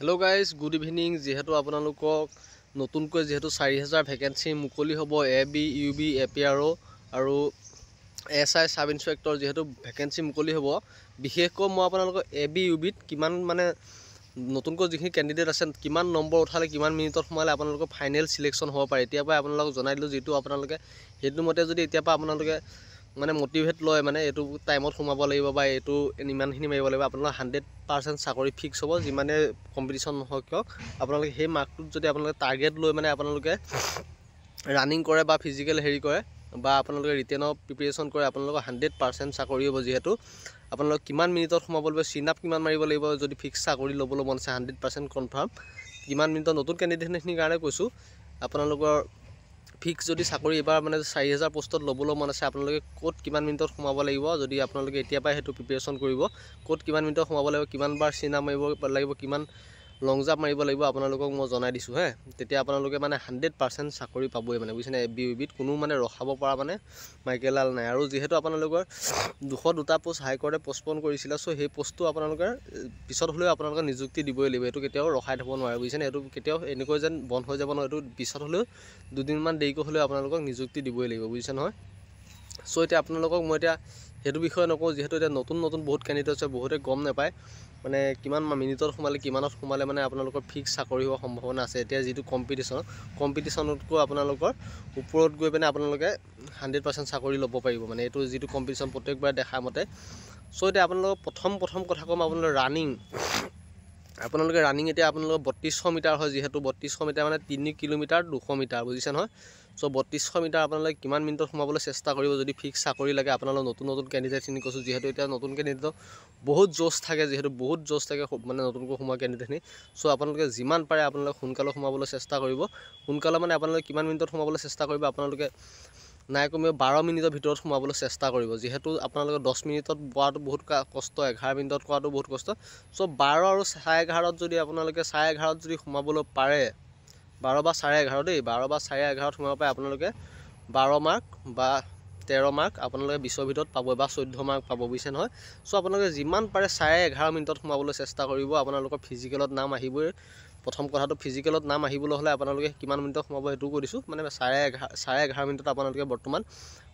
Hello guys good evening जेहेतु आपनालोকক नतुनকৈ जेहेतु 4000 vacancy মুকলি হ'ব এবি ইউবি এপিআরও আৰু এসআই সাব ইন্সপেক্টৰ যেহেতু ভ্যাকেন্সি মুকলি হ'ব বিশেষকৈ মই আপোনালোকক এবি ইউবিত কিমান মানে নতুনকৈ যিখিনি ক্যান্ডিডেট আছে কিমান নম্বৰ উঠালে কিমান মিনিটত সোমালে আপোনালোকৰ ফাইনেল সিলেকশন হ'ব পাৰে এতিয়া পৰা আপোনালোকক জনাই দিলো যেটো আপোনালোকে হেতু মতে যদি এতিয়া পৰা আপোনালোকে মানে মোটিভেট লয় মানে এটো টাইমত সোমাব লাগিব বা এটো ইমানখিনি মাৰিব লাগিব আপোনালোক 100% চাকৰি ফিক্স হ'ব যিমানে কম্পিটিশন নহওক আপোনালোকে সেই মাৰ্কটোত যদি আপোনালোকে টাৰ্গেট লৈ মানে আপোনালোকে ৰানিং কৰে বা ফিজিক্যাল হেৰি কৰে বা আপোনালোকে ৰিটেনৰ প্ৰিপাৰেচন কৰে আপোনালোক 100% চাকৰি হ'ব যেহেতু আপোনালোক কিমান মিনিটত সোমাব লাগিব সিনাপ কিমান মাৰিব লাগিব যদি ফিক্স চাকৰি ল'বলৈ মন আছে 100% কনফাৰ্ম কিমান মিনিটত নতুন ক্যান্ডিডেটখিনিৰ কাৰণে কৈছো আপোনালোকৰ ফিক্স যদি চাকৰি এবাৰ মানে 4000 পোষ্টত ল'বলৈ মন আছে আপোনালোকে কোড কিমান মিনিটত সোমাব লাগিব যদি আপোনালোকে এতিয়া পাই হেতু প্ৰিপাৰেচন কৰিব কোড কিমান মিনিটত সোমাব লাগিব কিমান বাৰ সিনা মাৰিব লাগিব কিমান লং জাম্প মাৰিব লাগিব আপোনালোকক মই জনাই দিছো হে তেতিয়া আপোনালোকে মানে 100% চাকৰি পাবই মানে বুজিছেনে এবিবিত কোনো মানে ৰখাব পৰা মানে মাইকেলাল নাই আৰু যেহেতু আপোনালোকৰ 202টা পোষ্ট হাই কোৰ্টে পোষ্টপন কৰিছিল সো সেই পোষ্টটো আপোনালোকৰ পিছত হলেও আপোনালোকৰ নিযুক্তি দিবই লাগিব এটো কেতিয়াও ৰখাই থব নোৱাৰে বুজিছেনে এটো কেতিয়াও এনেকৈ যেন বন্ধ হৈ যাব নহয় এটো পিছত হলেও দুদিনমান দেৰিকৈ হলেও আপোনালোকক নিযুক্তি দিবই লাগিব বুজিছে নহয় সো এতিয়া আপোনালোকক মই এতিয়া হেতু বিষয় নকও যেহেতু এটা নতুন বহুত ক্যান্ডিডেট আছে বহুতে গম নাপায় মানে কিমান মিনিটত সোমালে কিমানত সোমালে মানে আপোনালোকৰ ফিক্স চাকৰি হোৱা সম্ভাৱনা আছে এতিয়া যেটো কম্পিটিশনতকৈ আপোনালোকৰ ওপৰত গৈ পেনে আপোনালোকে 100% চাকৰি ল'ব পাৰিব মানে এটো যেটো কম্পিটিশন প্ৰত্যেকবাৰ দেখা মতে সো এতিয়া আপোনালোক প্ৰথম কথা কম আপোনালোক ৰানিং আপোনালোকে ৰানিং এতিয়া আপোনালোক 3200 মিটাৰ হয় যেহেতু 3200 মিটাৰ মানে 3 কিলোমিটাৰ 200 মিটাৰ বুজিছে নহয় সো 3200 মিটাৰ আপোনালোকে কিমান মিনিটত সোমাবলৈ চেষ্টা কৰিব যদি ফিক্স চাকৰি লাগে আপোনালোক নতুন ক্যান্ডিডেট খিনি কৈছো যেহেতু এতিয়া নতুন ক্যান্ডিডেট বহুত জোশ থাকে যেহেতু বহুত জোশ থাকে মানে নতুনকৈ সোমা ক্যান্ডিডেট খিনি সো আপোনালোকে যিমান পাৰে আপোনালোক সোনকালে সোমাবলৈ চেষ্টা কৰিব সোনকালে মানে আপোনালোকে কিমান মিনিটত সোমাবলৈ চেষ্টা কৰিব আপোনালোকে নাই কমে 12 মিনিটৰ ভিতৰত সোমাবলৈ চেষ্টা কৰিব যেহেতু আপোনালোকে 10 মিনিটত পোৱাটো বহুত কষ্ট 11 মিনিটত কৰাটো বহুত কষ্ট সো 12 আৰু 11:30 যদি আপোনালোকে 11:30 যদি সোমাবলৈ পাৰে 12 বা 11:30 দেই 12 বা 11:30 সোমাব পাৰে আপোনালোকে 12 মাৰ্ক বা 13 মাৰ্ক আপোনালোকে 20 ভিতৰত পাব বা 14 মাৰ্ক পাব বুজিছে নহয় সো আপোনালোকে যিমান পাৰে 11:30 মিনিটত সোমাবলৈ চেষ্টা কৰিব আপোনালোকৰ ফিজিক্যালত নাম আহিবই প্ৰথম কথাটো ফিজিক্যালত নাম আহিবলৈ হলে আপোনালোকে কিমান মিনিটত সোমাব হেতু কৈ দিছো মানে 11:30 মিনিটত আপোনালোকে বৰ্তমান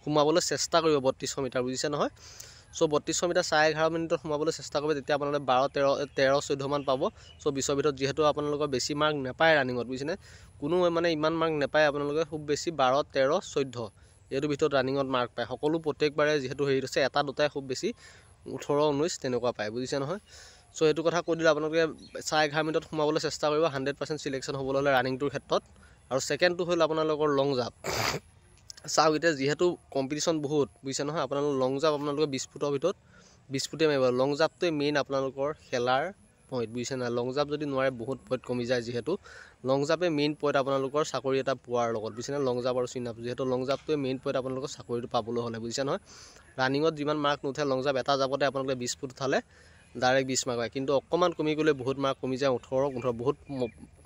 সোমাবলৈ চেষ্টা কৰিব 3200 মিটাৰ বুজিছে নহয় সো 3200 মিটাৰ 11:30 মিনিটত সোমাবলৈ চেষ্টা কৰিব তেতিয়া আপোনালোকে 12 13 14 মান পাব সো 20 ভিতৰত যেহেতু আপোনালোকৰ বেছি মাৰ্ক নাপায় ৰানিংত বুজিছেনে কোনো মানে ইমান মাৰ্ক নাপায় আপোনালোকে খুব বেছি 12 13 14 এটো ভিতৰত ৰানিংত মাৰ্ক পায় সকলো প্ৰত্যেকবাৰে যেহেতু হেৰি আছে এটা দুটাই খুব বেছি 18 19 তেনেকুৱা পায় বুজিছে নহয় সো এটো কথা কৈ দিলে আপোনালোকে 11:30 মিনিটত সোমাবলৈ চেষ্টা কৰিব 100% সিলেকশন হ'বলৈ হলে ৰানিংটোৰ ক্ষেত্ৰত আৰু সেকেন্ডটো হ'ল আপোনালোকৰ লং জাম্প চাও এতিয়া যেহেতু কম্পিটিশন বহুত বুজিছে নহয় আপোনালোক লং জাম্প আপোনালোকে 20 ফুটৰ ভিতৰত 20 ফুটে মাৰিব লং জাম্পটো মেইন আপোনালোকৰ খেলাৰ পইণ্ট বুজিছে না লং জাম্প যদি নোৱাৰে বহুত পইণ্ট কমি যায় যেহেতু লং জাম্পে মেইন পইণ্ট আপোনালোকৰ চাকৰি এটা পোৱাৰ লগত বুজিছে না লং জাম্প আৰু সিনাপ যেহেতু লং জাম্পটো মেইন পইণ্ট আপোনালোকৰ চাকৰিটো পাবলৈ হলে বুজিছে নহয় ৰানিংত যিমান মাৰ্ক নুঠে লং জাম্প এটা জাপতে আপোনালোকে 20 ফুট উঠালে ডাইৰেক্ট 20 মাৰ্ক পায় কিন্তু অকমান কমি গলে বহুত মাৰ্ক কমি যায় 18 বহুত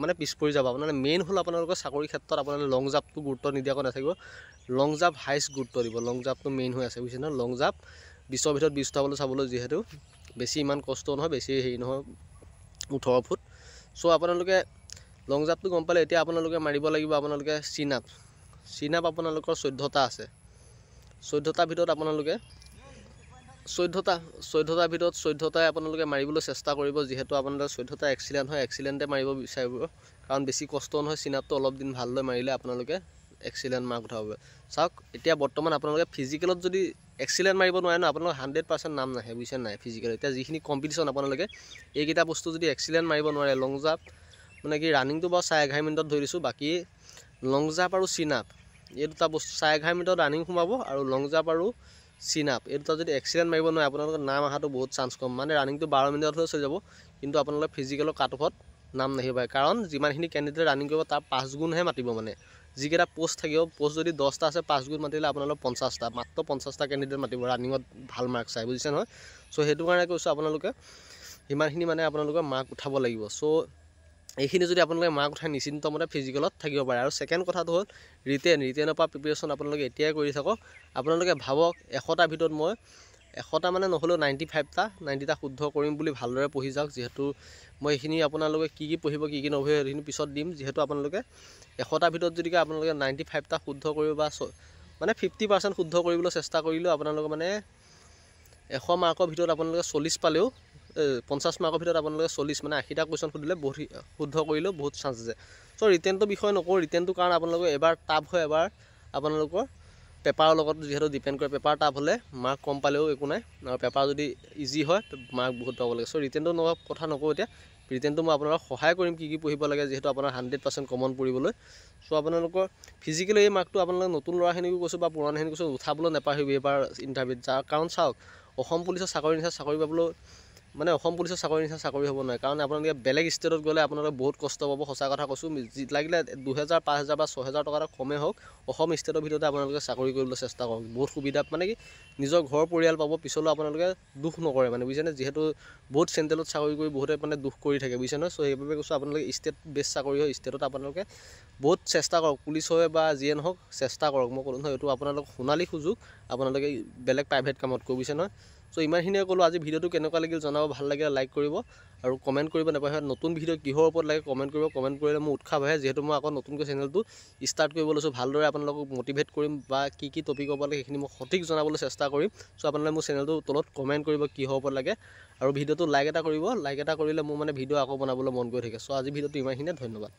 মানে পিছ পৰি যাব আপোনালোকে মেইন হল আপোনালোকৰ চাকৰি ক্ষেত্ৰত আপোনালোকে লং জাম্পটো গুৰুত্ব নিদিয়াকৈ নাথাকিব লং জাম্প হাইষ্ট গুৰুত্ব দিব লং জাম্পটো মেইন হৈ আছে বুজিছে না লং জাম্প 20 ভিতৰত 20 উঠাবলৈ চাবলৈ যেহেতু বেছি ইমান কষ্ট নহয় বেছি হেৰি নহয় 18 ফুট সো আপোনালোকে লং জাম্পটো গম পালে এতিয়া আপোনালোকে মাৰিব লাগিব আপোনালোকে সিনাপ আপোনালোকৰ 14টা আছে 14টা ভিতৰত আপোনালোকে 14টা ভিতৰত 14টাই আপোনালোকে মাৰিবলৈ চেষ্টা কৰিব যেহেতু আপোনালোকৰ 14টা এক্সিলেন্ট হয় এক্সিলেন্টে মাৰিব বিচাৰিব কাৰণ বেছি কষ্ট নহয় সিনাপটো অলপ দিন ভাললৈ মাৰিলে আপোনালোকে এক্সিলেন্ট মাৰ্ক উঠাব চাওক এতিয়া বৰ্তমান আপোনালোকে ফিজিক্যালত যদি এক্সিলেন্ট মাৰিব নোৱাৰে ন আপোনালোক 100% নাম নাহে বুজিছে নাই ফিজিক্যাল এতিয়া যিখিনি কম্পিটিশন আপোনালোকে এইকেইটা বস্তু যদি এক্সিলেন্ট মাৰিব নোৱাৰে লং জাম্প মানে কি ৰানিংটো বা 11:30 মিনিটত ধৰি দিছো বাকি লং জাম্প আৰু সিনাপ এই দুটা বস্তু 11:30 মিনিটত ৰানিং সোমাব আৰু লং জাম্প আৰু সিনাপ এই দুটা যদি এক্সিলেন্ট মাৰিব নোৱাৰে আপোনালোকৰ নাম আহাটো বহুত চান্স কম মানে ৰানিংটো 12 মিনিটত হৈ চলি যাব কিন্তু আপোনালোকে ফিজিক্যালৰ কাট অফত নাম নাহিব কাৰণ যিমানখিনি ক্যান্ডিডেট ৰানিং কৰিব তাৰ 5 গুণহে মাতিব মানে যিকেইটা পোষ্ট থাকিব পোষ্ট যদি 10টা আছে 5 গুণ মাতিলে আপোনালোক 50টা মাত্ৰ 50টা ক্যান্ডিডেট মাতিব ৰানিংত ভাল মাৰ্ক চাই বুজিছে নহয় সো হেতু কাৰণে কৈছো আপোনালোকে ইমানখিনি মানে আপোনালোকে মাৰ্ক উঠাব লাগিব সো এইখিনি যদি আপোনালোকে মাৰ্ক উঠাই নিশ্চিন্তমতে ফিজিক্যালত থাকিব পাৰে আৰু সেকেন্ড কথাটো হ'ল ৰিটেনৰ পৰা প্ৰিপাৰেচন আপোনালোকে এতিয়াই কৰি থাকক আপোনালোকে ভাবক 100টা ভিতৰত মই 100টা মানে নহ'লেও 90টা শুদ্ধ কৰিম বুলি ভালদৰে পঢ়ি যাওক। যিহেতু মই এইখিনি আপোনালোকে কি পঢ়িব কি নপঢ়িব সেইখিনি পিছত দিম। যিহেতু আপোনালোকে 100টাৰ ভিতৰত যদি আপোনালোকে 95টা শুদ্ধ কৰিব বা মানে 50% শুদ্ধ কৰিবলৈ চেষ্টা কৰিলেও আপোনালোকে মানে 100 মাৰ্কৰ ভিতৰত আপোনালোকে 40 পালেও 50 মাৰ্কৰ ভিতৰত আপোনালোকে 40 মানে 80টা কুৱেশ্যন সুধিলে বহুত শুদ্ধ কৰিলেও বহুত চান্স আছে। চ' ৰিটেনটো বিষয় নকৰোঁ। ৰিটেনটো কাৰণ আপোনালোকে এবাৰ টাফ হয়, এবাৰ আপোনালোকৰ পেপাৰৰ লগত যিহেতু ডিপেণ্ড কৰে। পেপাৰ টাফ হ'লে মাৰ্ক কম পালেও একো নাই, আৰু পেপাৰ যদি ইজি হয় মাৰ্ক বহুত পাব লাগে। চ' ৰিটেনটো কথা নকওঁ এতিয়া। ৰিটেনটো মই আপোনালোকক সহায় কৰিম কি পঢ়িব লাগে, যিহেতু আপোনাৰ 100% কমন পৰিবলৈ। চ' আপোনালোকৰ ফিজিকেলি এই মাৰ্কটো আপোনালোকে নতুন ল'ৰাখিনিকো কৈছোঁ বা পুৰণাখিনিক কৈছোঁ, উঠাবলৈ নাপাহৰিব এইবাৰ ইণ্টাৰভিউত। যাৰ কাৰণ চাওক, অসম পুলিচৰ চাকৰি নিচিনা চাকৰি পাবলৈ মানে অসম পুলিচৰ চাকৰি নিচিনা চাকৰি হ'ব নোৱাৰে। কাৰণ আপোনালোকে বেলেগ ষ্টেটত গ'লে আপোনালোকে বহুত কষ্ট পাব। সঁচা কথা কৈছোঁ, লাগিলে 2000, 5000 বা 6000 টকা এটা কমেই হওক, অসম ষ্টেটৰ ভিতৰতে আপোনালোকে চাকৰি কৰিবলৈ চেষ্টা কৰক। বহুত সুবিধা মানে কি নিজৰ ঘৰ পৰিয়াল পাব, পিছলৈ আপোনালোকে দুখ নকৰে মানে, বুজিছেনে। যিহেতু বহুত চেণ্ট্ৰেলত চাকৰি কৰি বহুতে মানে দুখ কৰি থাকে, বুজিছে নহয়। চ' সেইবাবে কৈছোঁ আপোনালোকে ষ্টেট বেষ্ট চাকৰি হয়, ষ্টেটত আপোনালোকে বহুত চেষ্টা কৰক। পুলিচ হয় বা যিয়ে নহওক চেষ্টা কৰক। মই ক'লোঁ নহয়, এইটো আপোনালোক সোণালী সুযোগ আপোনালোকে বেলেগ প্ৰাইভেট কামত কৈ, বুজিছে নহয়। চ' ইমানখিনিয়ে ক'লোঁ। আজি ভিডিঅ'টো কেনেকুৱা লাগিল জনাব, ভাল লাগিলে লাইক কৰিব আৰু কমেণ্ট কৰিব নাপাহৰিব। নতুন ভিডিঅ' কিহৰ ওপৰত লাগে কমেণ্ট কৰিব। কমেণ্ট কৰিলে মোৰ উৎসাহ বাঢ়ে, যিহেতু মই আকৌ নতুনকৈ চেনেলটো ষ্টাৰ্ট কৰিব লৈছোঁ। ভালদৰে আপোনালোকক মটিভেট কৰিম বা কি টপিকৰ ওপৰত লাগে সেইখিনি মই সঠিক জনাবলৈ চেষ্টা কৰিম। চ' আপোনালোকে মোৰ চেনেলটোৰ তলত কমেণ্ট কৰিব কিহৰ ওপৰত লাগে, আৰু ভিডিঅ'টো লাইক এটা কৰিব। লাইক এটা কৰিলে মোৰ মানে ভিডিঅ' আকৌ বনাবলৈ মন গৈ থাকে। চ' আজি ভিডিঅ'টো ইমানখিনিয়ে, ধন্যবাদ।